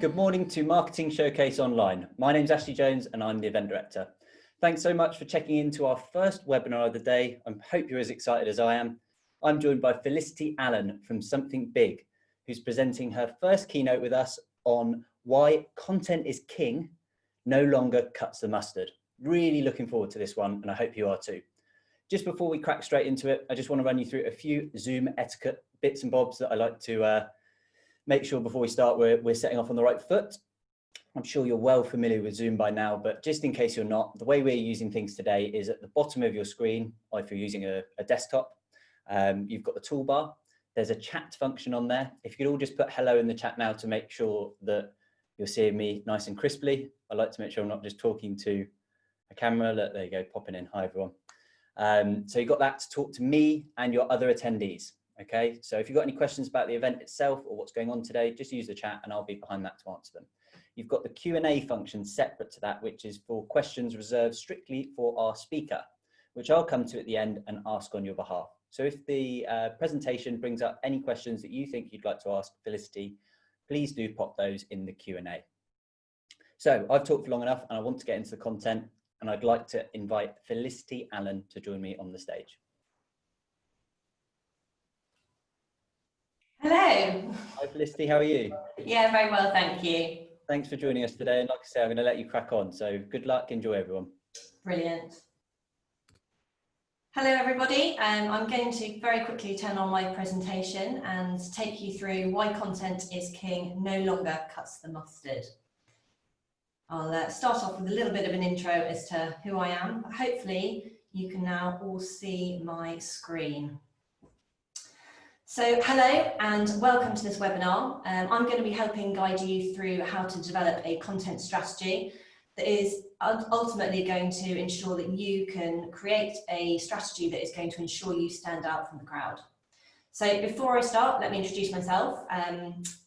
good morning to Marketing Showcase Online. My name's Ashley Jones and I'm the event director. Thanks so much for checking into our first webinar of the day. I hope you're as excited as I am. I'm joined by Felicity Allen from Something Big, who's presenting her first keynote with us on why content is king, no longer cuts the mustard. Really looking forward to this one, and I hope you are too. Just before we crack straight into it, I just want to run you through a few Zoom etiquette bits and bobs that I like to make sure before we start we're setting off on the right foot. I'm sure you're well familiar with Zoom by now, but just in case you're not, the way we're using things today is at the bottom of your screen, or if you're using a desktop, you've got the toolbar. There's a chat function on there. If you could all just put hello in the chat now to make sure that you're seeing me nice and crisply. I like to make sure I'm not just talking to a camera. Look, there you go, popping in. Hi, everyone. So you've got that to talk to me and your other attendees. Okay, so if you've got any questions about the event itself or what's going on today, just use the chat and I'll be behind that to answer them. You've got the Q&A function separate to that, which is for questions reserved strictly for our speaker, which I'll come to at the end and ask on your behalf. So if the presentation brings up any questions that you think you'd like to ask Felicity, please do pop those in the Q&A. So I've talked for long enough and I want to get into the content, and I'd like to invite Felicity Allen to join me on the stage. Hello. Hi Felicity, how are you? Yeah, very well, thank you. Thanks for joining us today, and like I say, I'm going to let you crack on, so good luck, enjoy everyone. Brilliant. Hello everybody, I'm going to very quickly turn on my presentation and take you through why content is king no longer cuts the mustard. I'll start off with a little bit of an intro as to who I am. Hopefully you can now all see my screen. So hello and welcome to this webinar. I'm going to be helping guide you through how to develop a content strategy that is ultimately going to ensure that you can create a strategy that is going to ensure you stand out from the crowd. So before I start, let me introduce myself.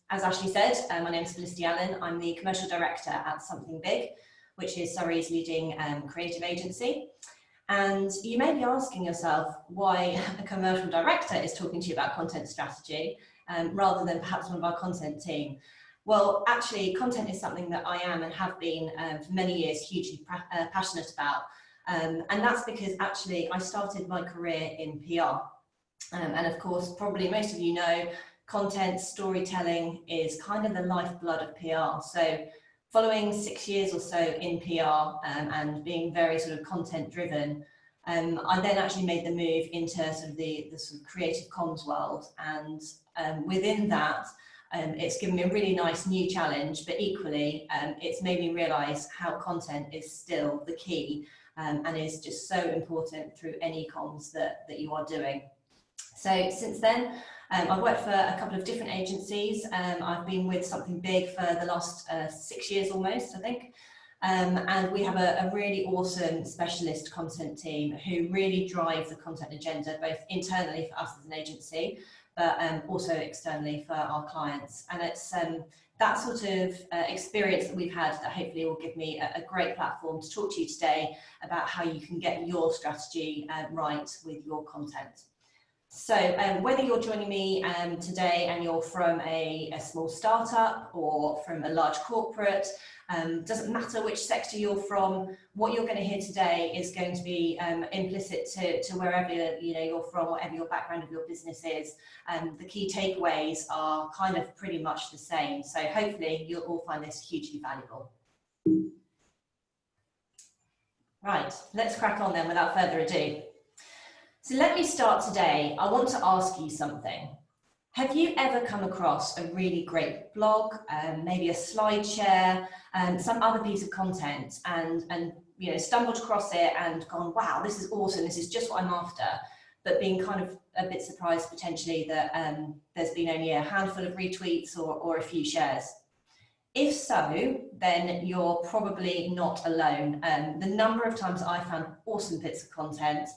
As Ashley said, my name is Felicity Allen. I'm the commercial director at Something Big, which is Surrey's leading creative agency. And you may be asking yourself why a commercial director is talking to you about content strategy rather than perhaps one of our content team. Well, actually, content is something that I am and have been for many years hugely passionate about. And that's because actually I started my career in PR. And of course, probably most of you know, content storytelling is kind of the lifeblood of PR. So following 6 years or so in PR and being very sort of content driven, I then actually made the move into sort of the sort of creative comms world. And within that, it's given me a really nice new challenge, but equally it's made me realize how content is still the key and is just so important through any comms that you are doing. So since then, I've worked for a couple of different agencies. I've been with Something Big for the last 6 years almost, I think. And we have a really awesome specialist content team who really drive the content agenda, both internally for us as an agency, but also externally for our clients. And it's that sort of experience that we've had that hopefully will give me a great platform to talk to you today about how you can get your strategy right with your content. So whether you're joining me today and you're from a small startup or from a large corporate, doesn't matter which sector you're from, what you're going to hear today is going to be implicit to wherever you're from, whatever your background of your business is. The key takeaways are kind of pretty much the same. So hopefully you'll all find this hugely valuable. Right, let's crack on then without further ado. So let me start today. I want to ask you something. Have you ever come across a really great blog, maybe a slide share, some other piece of content and stumbled across it and gone, wow, this is awesome, this is just what I'm after, but being kind of a bit surprised potentially that there's been only a handful of retweets or a few shares? If so, then you're probably not alone. The number of times I found awesome bits of content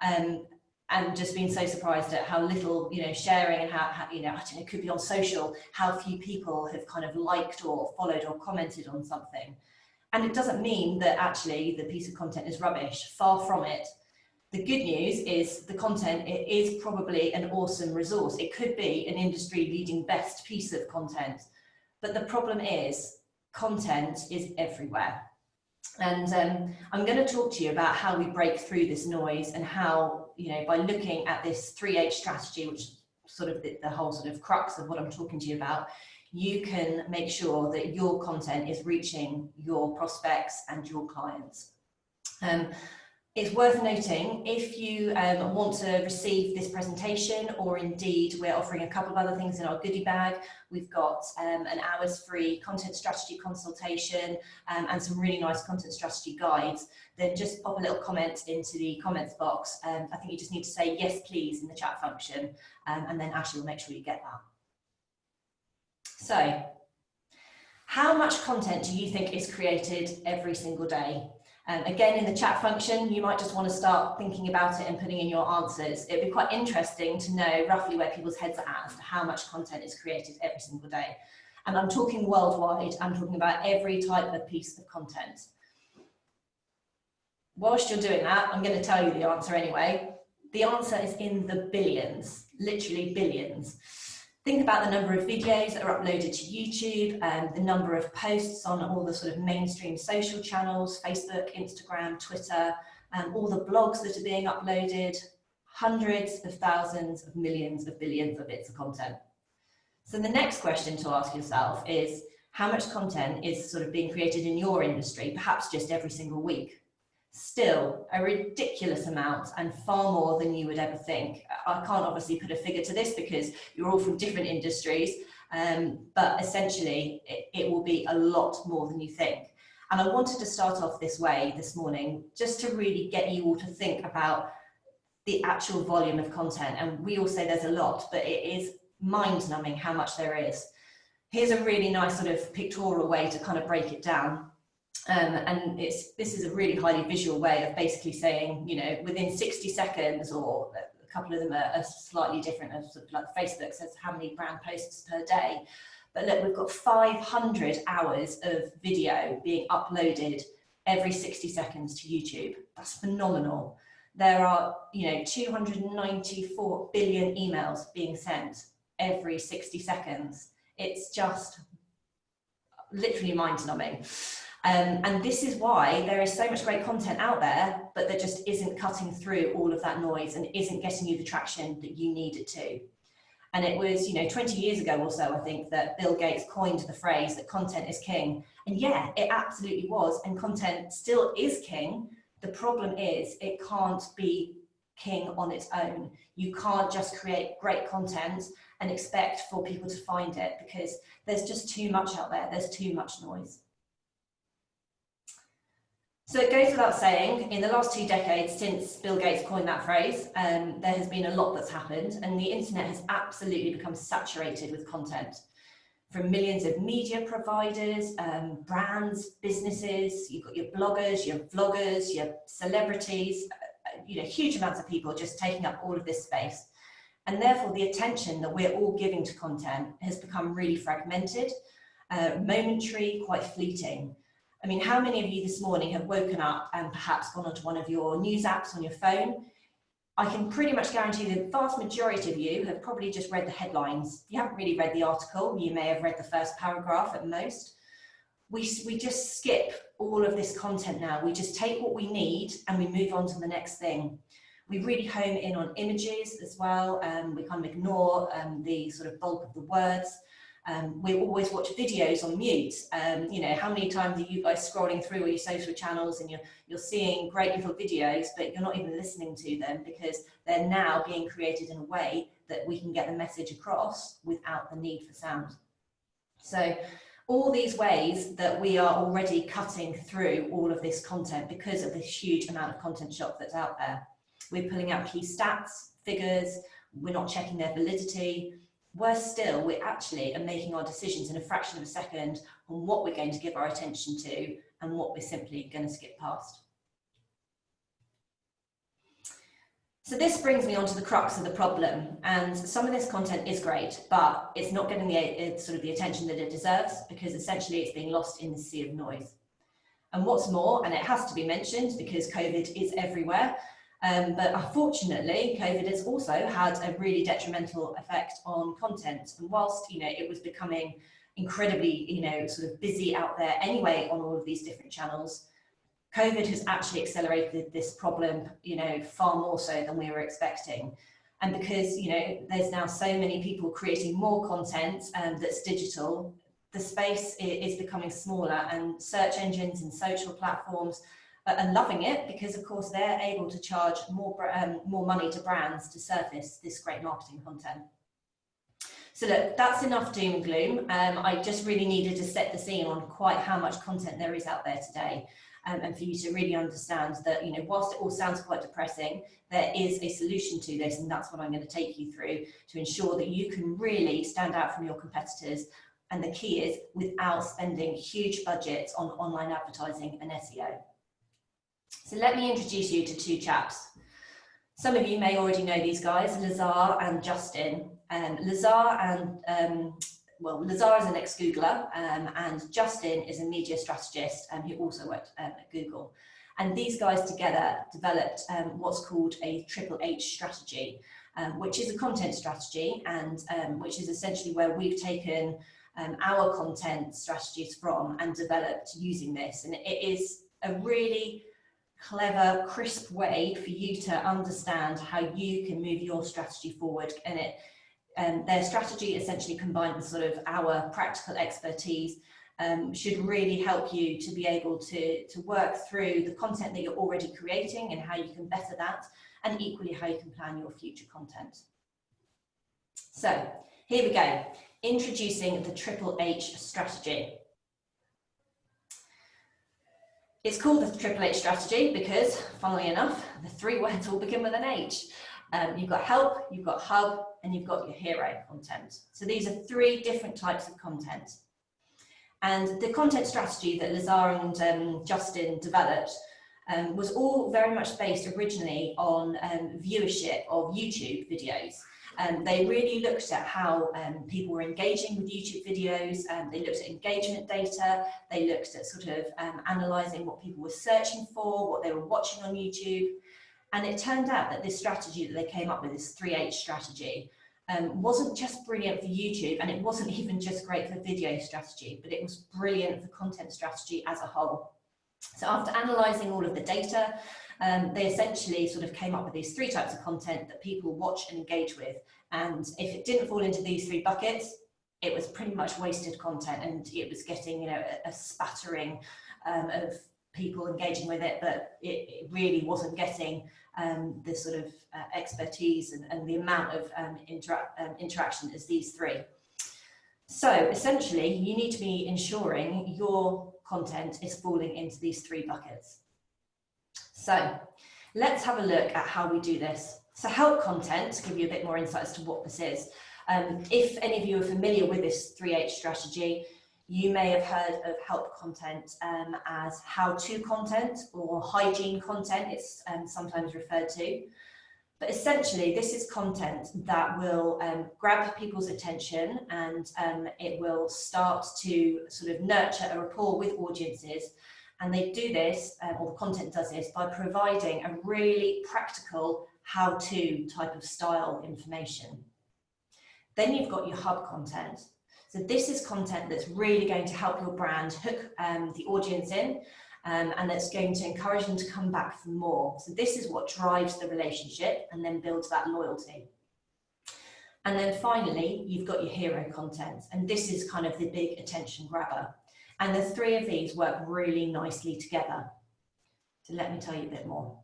and just been so surprised at how little, sharing and how I don't know, it could be on social, how few people have kind of liked or followed or commented on something. And it doesn't mean that actually the piece of content is rubbish, far from it. The good news is the content, it is probably an awesome resource. It could be an industry leading best piece of content. but the problem is content is everywhere. And I'm going to talk to you about how we break through this noise, and how, you know, by looking at this 3H strategy, which is sort of the whole sort of crux of what I'm talking to you about, you can make sure that your content is reaching your prospects and your clients. It's worth noting, if you want to receive this presentation, or indeed we're offering a couple of other things in our goodie bag. We've got an hour's free content strategy consultation and some really nice content strategy guides. Then just pop a little comment into the comments box. I think you just need to say yes please in the chat function, and then Ashley will make sure you get that. So, how much content do you think is created every single day? Again, in the chat function, you might just want to start thinking about it and putting in your answers. It'd be quite interesting to know roughly where people's heads are at as to how much content is created every single day. And I'm talking worldwide, I'm talking about every type of piece of content. Whilst you're doing that, I'm going to tell you the answer anyway. The answer is in the billions, literally billions. Think about the number of videos that are uploaded to YouTube, the number of posts on all the sort of mainstream social channels, Facebook, Instagram, Twitter, all the blogs that are being uploaded, hundreds of thousands of millions of billions of bits of content. So the next question to ask yourself is, how much content is sort of being created in your industry, perhaps just every single week? Still a ridiculous amount, and far more than you would ever think. I can't obviously put a figure to this because you're all from different industries, but essentially it will be a lot more than you think. And I wanted to start off this way this morning, just to really get you all to think about the actual volume of content. And we all say there's a lot, but it is mind-numbing how much there is. Here's a really nice sort of pictorial way to kind of break it down. And this is a really highly visual way of basically saying, you know, within 60 seconds, or a couple of them are slightly different, as sort of like Facebook says how many brand posts per day. But look, we've got 500 hours of video being uploaded every 60 seconds to YouTube. That's phenomenal. There are, you know, 294 billion emails being sent every 60 seconds. It's just literally mind-numbing. And this is why there is so much great content out there, but that just isn't cutting through all of that noise and isn't getting you the traction that you need it to. And it was, you know, 20 years ago or so, I think, that Bill Gates coined the phrase that content is king. And yeah, it absolutely was. And content still is king. The problem is it can't be king on its own. You can't just create great content and expect for people to find it, because there's just too much out there. There's too much noise. So it goes without saying, in the last 2 decades since Bill Gates coined that phrase, there has been a lot that's happened, and the internet has absolutely become saturated with content. From millions of media providers, brands, businesses, you've got your bloggers, your vloggers, your celebrities, you know, huge amounts of people just taking up all of this space. And therefore the attention that we're all giving to content has become really fragmented, momentary, quite fleeting. I mean, how many of you this morning have woken up and perhaps gone onto one of your news apps on your phone? I can pretty much guarantee the vast majority of you have probably just read the headlines. You haven't really read the article. You may have read the first paragraph at most. We just skip all of this content now. We just take what we need and we move on to the next thing. We really home in on images as well. We kind of ignore the sort of bulk of the words. We always watch videos on mute. You know, how many times are you guys scrolling through all your social channels and you're seeing great little videos, but you're not even listening to them because they're now being created in a way that we can get the message across without the need for sound. So all these ways that we are already cutting through all of this content because of this huge amount of content shock that's out there. We're pulling out key stats, figures, we're not checking their validity. Worse still, we actually are making our decisions in a fraction of a second on what we're going to give our attention to and what we're simply going to skip past. So this brings me on to the crux of the problem, and some of this content is great, but it's not getting the attention that it deserves, because essentially it's being lost in the sea of noise. And what's more, and it has to be mentioned because COVID is everywhere, but unfortunately, COVID has also had a really detrimental effect on content. And whilst, you know, it was becoming incredibly, sort of busy out there anyway on all of these different channels. COVID has actually accelerated this problem, far more so than we were expecting. And because, there's now so many people creating more content that's digital, the space is becoming smaller, and search engines and social platforms are loving it because, of course, they're able to charge more money to brands to surface this great marketing content. So look, that's enough doom and gloom. I just really needed to set the scene on quite how much content there is out there today. And for you to really understand that, whilst it all sounds quite depressing, there is a solution to this, and that's what I'm going to take you through to ensure that you can really stand out from your competitors. And the key is without spending huge budgets on online advertising and SEO. So let me introduce you to two chaps. Some of you may already know these guys, Lazar and Justin. Lazar is an ex-Googler, and Justin is a media strategist who also worked at Google. And these guys together developed what's called a Triple H strategy, which is a content strategy, and which is essentially where we've taken our content strategies from and developed using this. And it is a really clever, crisp way for you to understand how you can move your strategy forward. And their strategy, essentially combined with sort of our practical expertise, should really help you to be able to work through the content that you're already creating and how you can better that, and equally how you can plan your future content. So here we go, introducing the Triple H strategy. It's called the Triple H strategy because, funnily enough, the three words all begin with an H. You've got help, you've got hub, and you've got your hero content. So these are three different types of content. And the content strategy that Lazar and Justin developed was all very much based originally on viewership of YouTube videos. They really looked at how people were engaging with YouTube videos. They looked at engagement data. They looked at sort of analysing what people were searching for, what they were watching on YouTube. And it turned out that this strategy that they came up with, this 3H strategy, wasn't just brilliant for YouTube, and it wasn't even just great for video strategy, but it was brilliant for content strategy as a whole. So after analysing all of the data, they essentially sort of came up with these three types of content that people watch and engage with. And if it didn't fall into these three buckets, it was pretty much wasted content, and it was getting, a spattering of people engaging with it, but it really wasn't getting the sort of expertise and the amount of interaction as these three. So essentially, you need to be ensuring your content is falling into these three buckets. So let's have a look at how we do this. So help content, to give you a bit more insight as to what this is. If any of you are familiar with this 3H strategy, you may have heard of help content as how-to content, or hygiene content, it's sometimes referred to. But essentially, this is content that will grab people's attention, and it will start to sort of nurture a rapport with audiences. And they do this, or the content does this, by providing a really practical how-to type of style information. Then you've got your hub content. So this is content that's really going to help your brand hook the audience in, and that's going to encourage them to come back for more. So this is what drives the relationship and then builds that loyalty. And then finally, you've got your hero content, and this is kind of the big attention grabber. And the three of these work really nicely together. So let me tell you a bit more.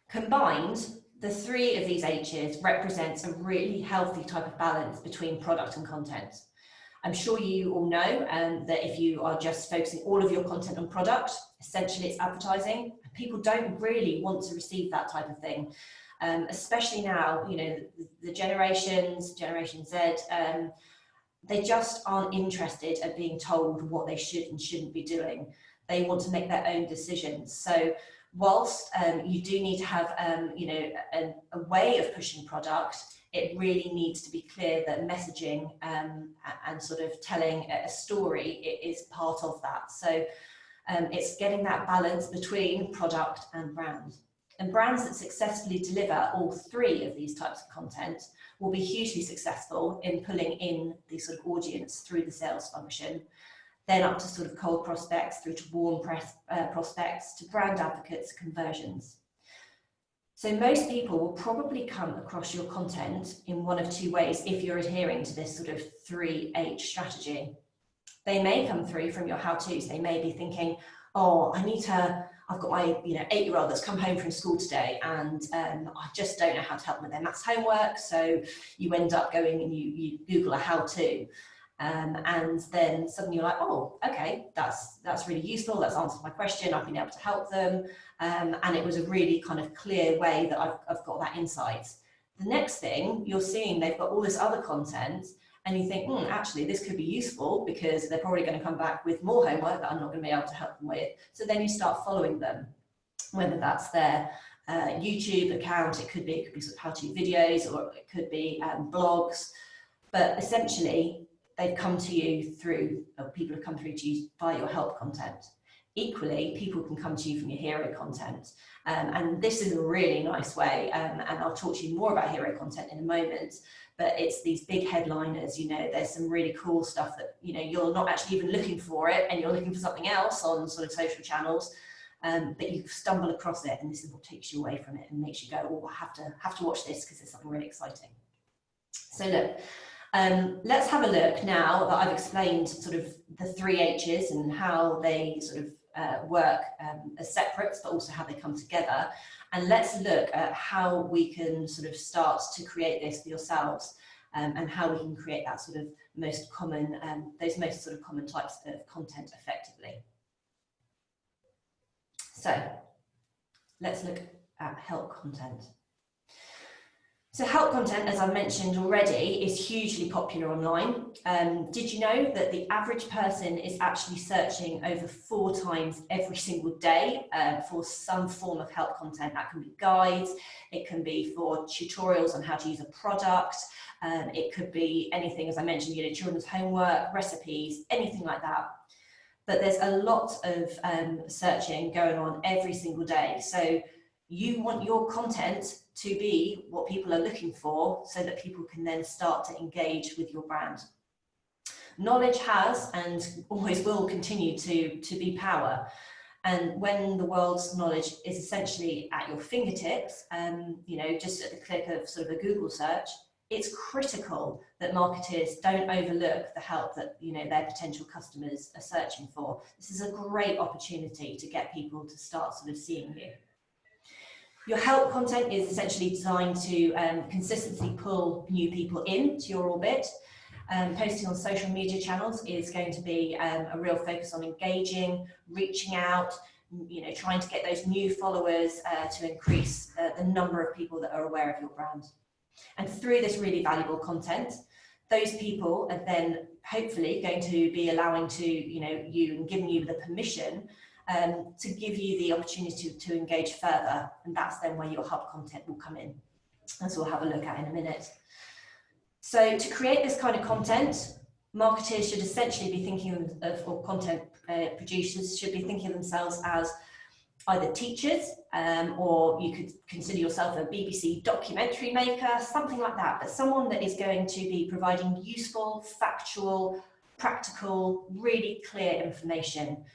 Combined, the three of these H's represents a really healthy type of balance between product and content. I'm sure you all know that if you are just focusing all of your content on product, essentially it's advertising. People don't really want to receive that type of thing, especially now, the Generation Z, they just aren't interested at being told what they should and shouldn't be doing. They want to make their own decisions. So whilst you do need to have a way of pushing product, it really needs to be clear that messaging and sort of telling a story is part of that. So it's getting that balance between product and brand. And brands that successfully deliver all three of these types of content will be hugely successful in pulling in the sort of audience through the sales function, then up to sort of cold prospects, through to warm prospects, to brand advocates, conversions. So most people will probably come across your content in one of two ways if you're adhering to this sort of 3H strategy. They may come through from your how-tos. They may be thinking, oh, I've got my 8-year-old that's come home from school today, and I just don't know how to help them with their maths homework. So you end up going and you Google a how-to. And then suddenly you're like, oh, okay, that's really useful. That's answered my question. I've been able to help them. And it was a really kind of clear way that I've got that insight. The next thing you're seeing, they've got all this other content, and you think, actually, this could be useful because they're probably going to come back with more homework that I'm not going to be able to help them with. So then you start following them, whether that's their YouTube account, it could be sort of how-to videos, or it could be blogs. But essentially, they've come to you through, or people have come through to you via your help content. Equally, people can come to you from your hero content. And this is a really nice way, and I'll talk to you more about hero content in a moment, but it's these big headliners, there's some really cool stuff that, you're not actually even looking for it, and you're looking for something else on sort of social channels, but you stumble across it, and this is what takes you away from it and makes you go, oh, I have to watch this because there's something really exciting. So look, let's have a look now that I've explained sort of the 3 H's and how they sort of work as separates, but also how they come together. And let's look at how we can sort of start to create this for yourselves, and how we can create that sort of most common, those most sort of common types of content effectively. So let's look at help content. So help content, as I mentioned already, is hugely popular online. Did you know that the average person is actually searching over 4 times every single day for some form of help content? That can be guides, it can be for tutorials on how to use a product, it could be anything, as I mentioned, children's homework, recipes, anything like that. But there's a lot of searching going on every single day. So you want your content to be what people are looking for, so that people can then start to engage with your brand. Knowledge has and always will continue to be power. And when the world's knowledge is essentially at your fingertips, just at the click of sort of a Google search, it's critical that marketers don't overlook the help that their potential customers are searching for. This is a great opportunity to get people to start sort of seeing you. Your help content is essentially designed to consistently pull new people into your orbit. Posting on social media channels is going to be a real focus on engaging, reaching out, trying to get those new followers to increase the number of people that are aware of your brand. And through this really valuable content, those people are then hopefully going to be allowing to, you and giving you the permission to give you the opportunity to engage further. And that's then where your hub content will come in, as we'll have a look at in a minute. So to create this kind of content, marketers should essentially be thinking of, or content producers should be thinking of themselves as either teachers, or you could consider yourself a BBC documentary maker, something like that, but someone that is going to be providing useful, factual, practical, really clear information.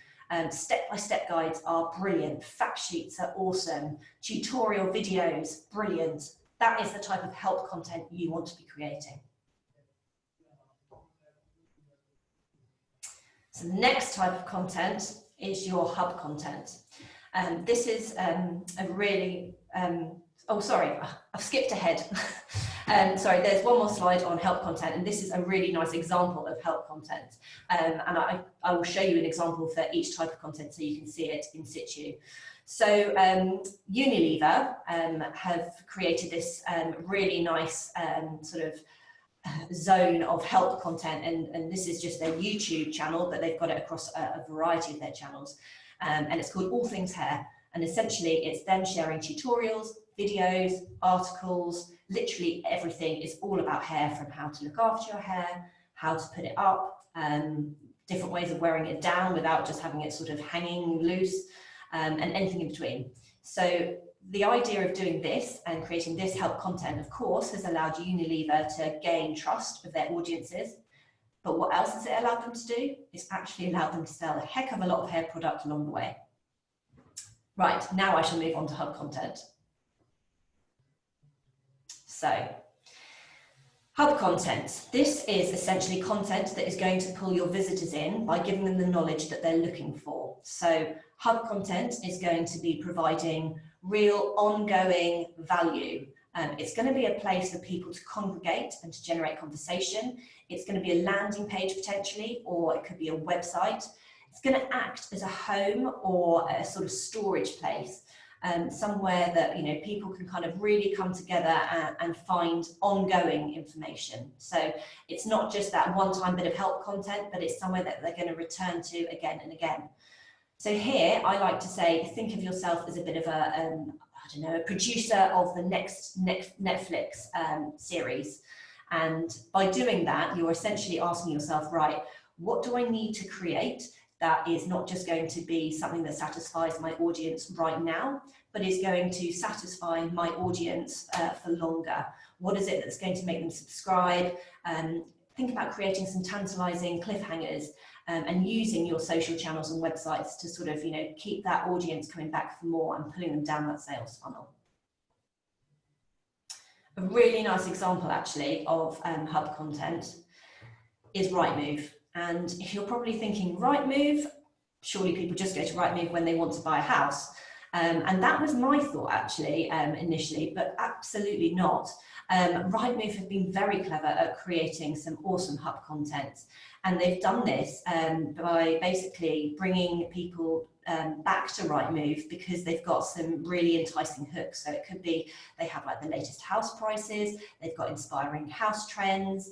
Step-by-step guides are brilliant, fact sheets are awesome, tutorial videos, brilliant. That is the type of help content you want to be creating. So the next type of content is your hub content. This is a really, oh sorry, I've skipped ahead. Sorry, there's one more slide on help content, and this is a really nice example of help content. And I will show you an example for each type of content so you can see it in situ. So Unilever have created this really nice sort of zone of help content, and this is just their YouTube channel, but they've got it across a variety of their channels. And it's called All Things Hair, and essentially it's them sharing tutorials, videos, articles, literally everything is all about hair, from how to look after your hair, how to put it up, different ways of wearing it down without just having it sort of hanging loose, and anything in between. So the idea of doing this and creating this help content, of course, has allowed Unilever to gain trust with their audiences. But what else has it allowed them to do? It's actually allowed them to sell a heck of a lot of hair product along the way. Right, now I shall move on to hub content. So, hub content. This is essentially content that is going to pull your visitors in by giving them the knowledge that they're looking for. So, hub content is going to be providing real ongoing value. It's going to be a place for people to congregate and to generate conversation. It's going to be a landing page potentially, or it could be a website. It's going to act as a home or a sort of storage place, somewhere that, you know, people can kind of really come together and find ongoing information. So it's not just that one-time bit of help content, but it's somewhere that they're going to return to again and again. So here, I like to say, think of yourself as a bit of a, I don't know, a producer of the next Netflix series. And by doing that, you're essentially asking yourself, right, what do I need to create that is not just going to be something that satisfies my audience right now, but is going to satisfy my audience for longer? What is it that's going to make them subscribe? Think about creating some tantalizing cliffhangers and using your social channels and websites to sort of, you know, keep that audience coming back for more and pulling them down that sales funnel. A really nice example actually of hub content is Rightmove. And if you're probably thinking Rightmove, surely people just go to Rightmove when they want to buy a house. And that was my thought actually initially, but absolutely not. Rightmove have been very clever at creating some awesome hub content. And they've done this by basically bringing people back to Rightmove because they've got some really enticing hooks. So it could be they have like the latest house prices, they've got inspiring house trends,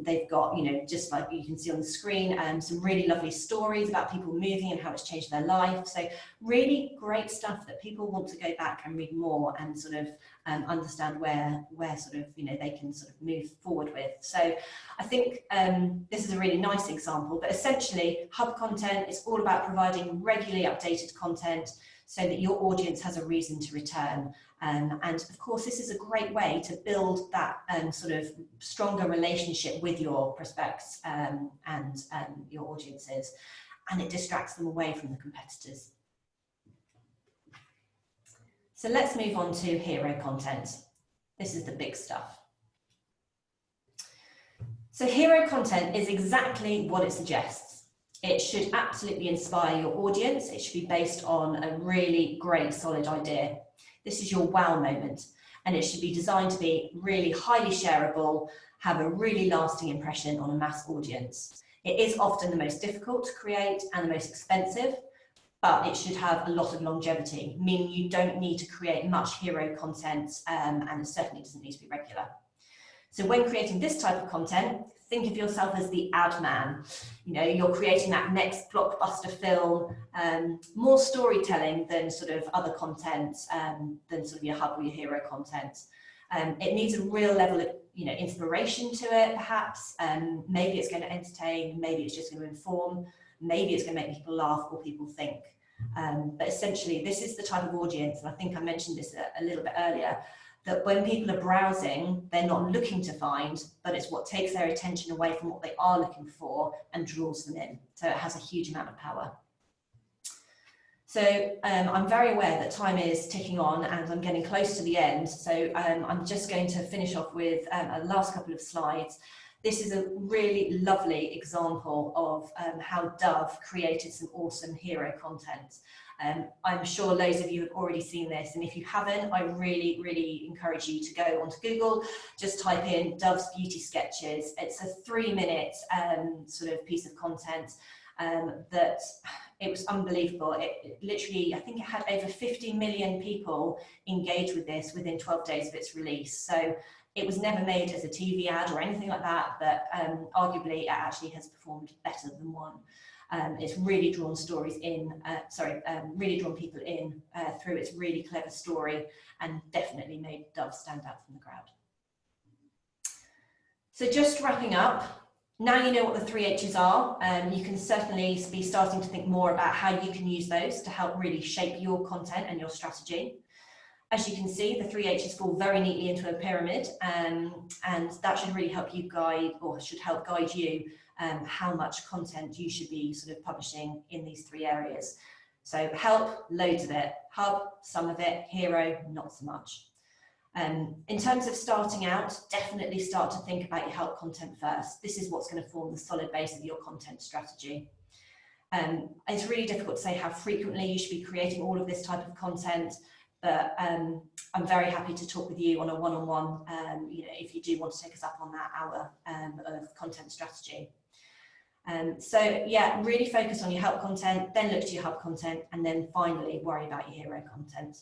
they've got, you know, just like you can see on the screen, some really lovely stories about people moving and how it's changed their life. So really great stuff that people want to go back and read more and sort of understand where sort of, you know, they can sort of move forward with. So I think this is a really nice example, but essentially hub content is all about providing regularly updated content so that your audience has a reason to return. And of course, this is a great way to build that sort of stronger relationship with your prospects and your audiences, and it distracts them away from the competitors. So let's move on to hero content. This is the big stuff. So hero content is exactly what it suggests. It should absolutely inspire your audience. It should be based on a really great, solid idea. This is your wow moment, and it should be designed to be really highly shareable, have a really lasting impression on a mass audience. It is often the most difficult to create and the most expensive, but it should have a lot of longevity, meaning you don't need to create much hero content, and it certainly doesn't need to be regular. So when creating this type of content, think of yourself as the ad man. You know, you're creating that next blockbuster film, more storytelling than sort of other content, than sort of your hub or your hero content. It needs a real level of, you know, inspiration to it, perhaps. Maybe it's going to entertain, maybe it's just going to inform, maybe it's going to make people laugh or people think. But essentially, this is the type of audience, and I think I mentioned this a little bit earlier, that when people are browsing, they're not looking to find, but it's what takes their attention away from what they are looking for and draws them in. So it has a huge amount of power. So I'm very aware that time is ticking on and I'm getting close to the end. So I'm just going to finish off with a last couple of slides. This is a really lovely example of how Dove created some awesome hero content. I'm sure loads of you have already seen this, and if you haven't, I really, really encourage you to go onto Google, just type in Dove's Beauty Sketches. It's a 3-minute sort of piece of content that it was unbelievable. It literally, I think it had over 50 million people engage with this within 12 days of its release. So it was never made as a TV ad or anything like that, but arguably it actually has performed better than one. It's really drawn stories in, really drawn people in through its really clever story, and definitely made Dove stand out from the crowd. So just wrapping up, now you know what the 3 H's are. You can certainly be starting to think more about how you can use those to help really shape your content and your strategy. As you can see, the 3 H's fall very neatly into a pyramid, and that should really help you guide, or should help guide you, how much content you should be sort of publishing in these 3 areas. So help, loads of it. Hub, some of it. Hero, not so much. In terms of starting out, definitely start to think about your help content first. This is what's going to form the solid base of your content strategy. It's really difficult to say how frequently you should be creating all of this type of content, but I'm very happy to talk with you on a one-on-one, if you do want to take us up on that hour of content strategy. So yeah, really focus on your help content, then look to your hub content, and then finally worry about your hero content.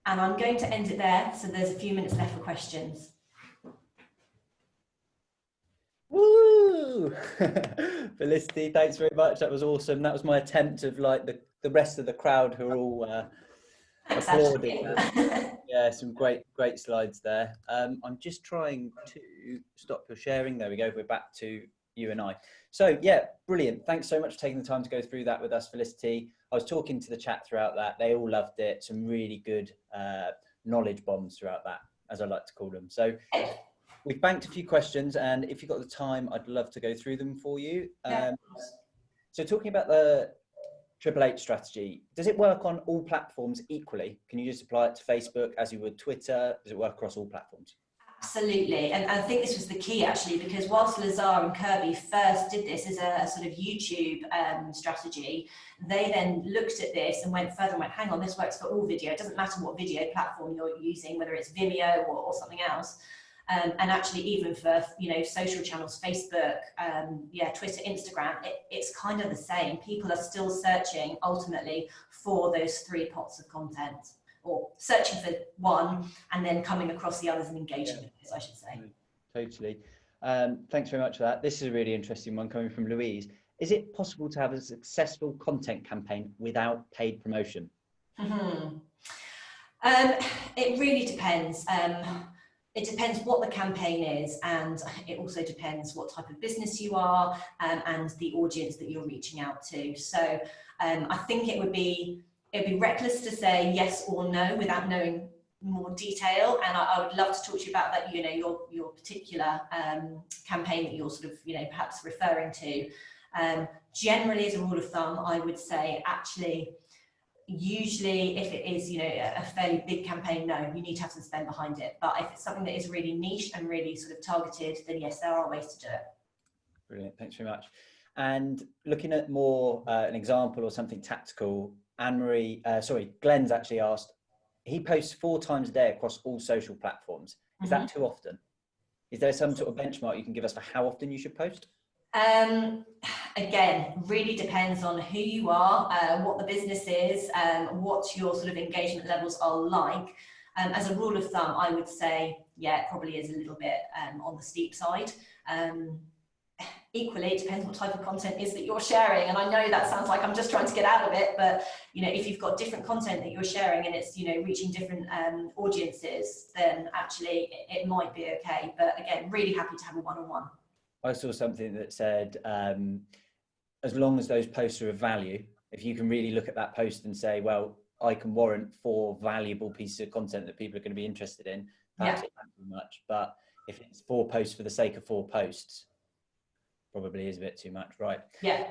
And I'm going to end it there, so there's a few minutes left for questions. Woo! Felicity, thanks very much. That was awesome. That was my attempt of like the rest of the crowd who are all applauding. Yeah, some great slides there. I'm just trying to stop your sharing. There we go. We're back to you and I. So yeah, brilliant. Thanks so much for taking the time to go through that with us, Felicity. I was talking to the chat throughout that. They all loved it. Some really good knowledge bombs throughout that, as I like to call them. So we've banked a few questions, and if you've got the time, I'd love to go through them for you. So talking about the Triple H strategy, does it work on all platforms equally? Can you just apply it to Facebook as you would Twitter? Does it work across all platforms? Absolutely, and I think this was the key actually, because whilst Lazar and Kirby first did this as a sort of YouTube strategy, they then looked at this and went further and went, hang on, this works for all video. It doesn't matter what video platform you're using, whether it's Vimeo or something else. And actually even for, social channels, Facebook, Twitter, Instagram, it's kind of the same. People are still searching ultimately for those 3 pots of content, or searching for one and then coming across the others and engaging with this, I should say. Totally. Thanks very much for that. This is a really interesting one coming from Louise. Is it possible to have a successful content campaign without paid promotion? It really depends. It depends what the campaign is, and it also depends what type of business you are and the audience that you're reaching out to. So I think it'd be reckless to say yes or no without knowing more detail, and I would love to talk to you about that, your particular campaign that you're sort of, perhaps referring to. Generally, as a rule of thumb, I would say actually, usually if it is, a fairly big campaign, no, you need to have some spend behind it. But if it's something that is really niche and really sort of targeted, then yes, there are ways to do it. Brilliant, thanks very much. And looking at more an example or something tactical, Glenn's actually asked, he posts 4 times a day across all social platforms. Is that too often? Is there some sort of benchmark you can give us for how often you should post? Again, really depends on who you are, what the business is, what your sort of engagement levels are like. As a rule of thumb, I would say, yeah, it probably is a little bit on the steep side. Equally, it depends what type of content is that you're sharing. And I know that sounds like I'm just trying to get out of it, but if you've got different content that you're sharing and it's reaching different audiences, then actually it might be okay. But again, really happy to have a one-on-one. I saw something that said, as long as those posts are of value, if you can really look at that post and say, well, I can warrant 4 valuable pieces of content that people are going to be interested in, perhaps it can't be much. But if it's 4 posts for the sake of 4 posts, probably is a bit too much, right? Yeah.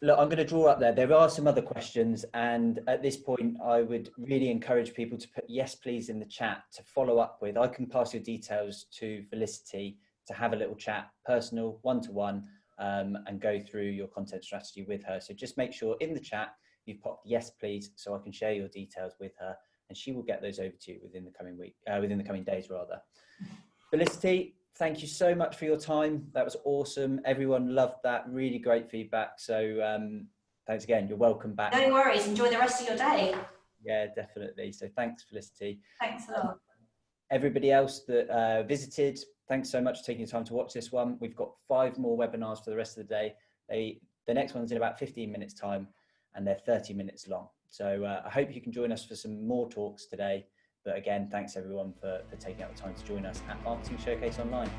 Look, I'm going to draw up there. There are some other questions, and at this point, I would really encourage people to put yes, please in the chat to follow up with. I can pass your details to Felicity to have a little chat, personal, one-to-one, and go through your content strategy with her. So just make sure in the chat you've popped yes, please, so I can share your details with her, and she will get those over to you within the coming days, rather. Felicity, thank you so much for your time. That was awesome. Everyone loved that. Really great feedback. So thanks again. You're welcome back. No worries. Enjoy the rest of your day. Yeah, definitely. So thanks, Felicity. Thanks a lot. Everybody else that visited, thanks so much for taking the time to watch this one. We've got 5 more webinars for the rest of the day. The next one's in about 15 minutes time, and they're 30 minutes long. So I hope you can join us for some more talks today. But again, thanks everyone for taking out the time to join us at Marketing Showcase Online.